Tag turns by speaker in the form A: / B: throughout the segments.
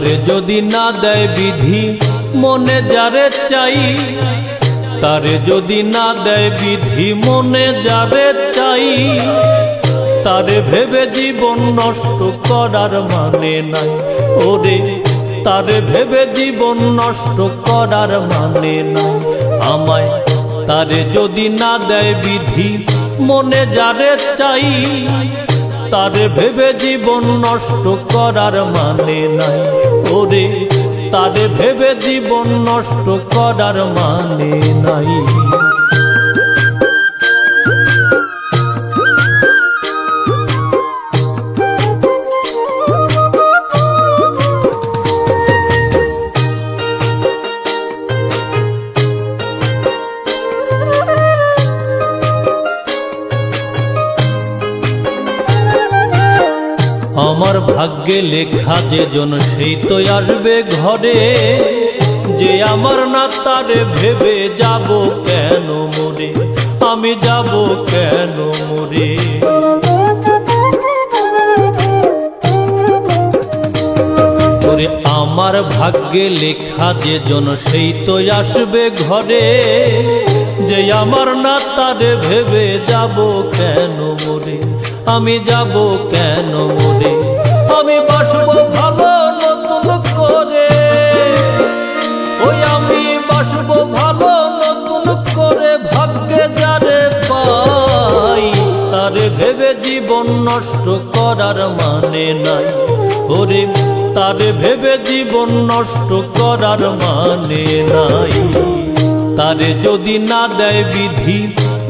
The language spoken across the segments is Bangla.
A: তারে যদি না দেয় বিধি মনে যারে চাই, তারে যদি না দেয় বিধি মনে যারে চাই, তারে ভেবে জীবন নষ্ট করার মানে নাই। ওরে তারে ভেবে জীবন নষ্ট করার মানে নাই। আমায় তারে যদি না দেয় বিধি মনে যারে চাই, তারে ভেবে জীবন নষ্ট করার মানে নাই। ওরে তারে ভেবে জীবন নষ্ট করার মানে নাই। আমার ভাগ্যে লেখা যে জন সেই তো আসবে ঘরে, যে আমার না তারে ভেবে যাব কেন মরে, আমি যাব কেন মরে। ওরে আমার ভাগ্যে লেখা যে জন সেই তো আসবে ঘরে, যে আমার না তারে ভেবে যাব কেন মরে, আমি যাব কেন মরে। আমি বাসবো ভালো নতুন করে, ওই আমি বাসবো ভালো নতুন করে, ভাগ্যে যারে পাই তারে ভেবে জীবন নষ্ট করার মানে নাই। ওরে তারে ভেবে জীবন নষ্ট করার মানে নাই। তারে যদি না দেয় বিধি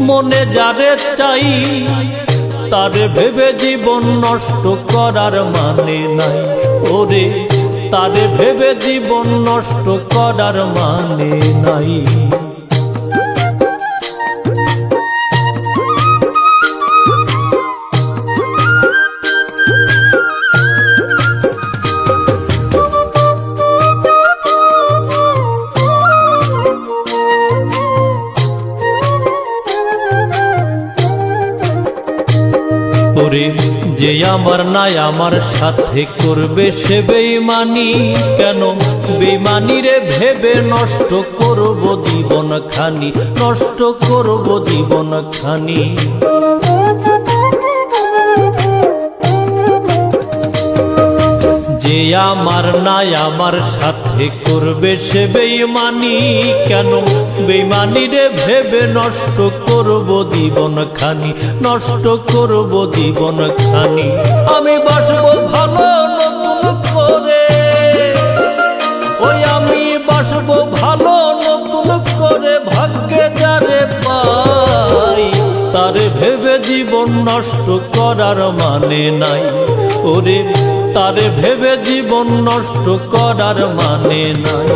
A: মনে যারে চাই, তারে ভেবে জীবন নষ্ট করার মানে নাই। ওরে তারে ভেবে জীবন নষ্ট করার মানে নাই। ওরে যে আমার নাই আমার সাথে করবে সে বেঈমানি, কেন বেঈমানি রে ভেবে নষ্ট করব জীবন খানি, নষ্ট করব জীবন খানি। যে আমার নাই আমার সাথে করবে সে বেঈমানি, কেন বেঈমানি রে ভেবে নষ্ট করব জীবন খানি, নষ্ট করব জীবন খানি। আমি বাসবো ভালো নতুন করে, ওই আমি বাসবো ভালো নতুন করে, ভাগ্যে যারে পাই তারে ভেবে জীবন নষ্ট করার মানে নাই। ওরে তারে ভেবে জীবন নষ্ট করার মানে নাই।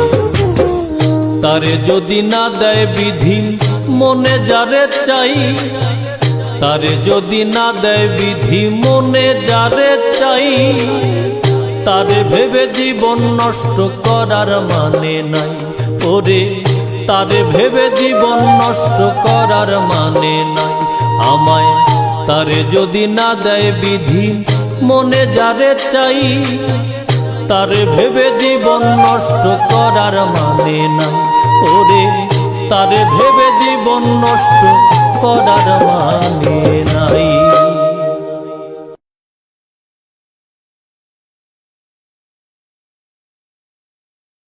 A: তারে যদি না দেয় বিধি মনে যারে চাই, তারে যদি না দেয় বিধি মনে যারে চাই, তারে ভেবে জীবন নষ্ট করার মানে নাই। ওরে তারে ভেবে জীবন নষ্ট করার মানে নাই। আমায় তারে যদি না দেয় বিধি মনে যারে চাই, তারে ভেবে জীবন নষ্ট করার মানে নাই। ওরে তারে ভেবে জীবন নষ্ট করার মানে নাই।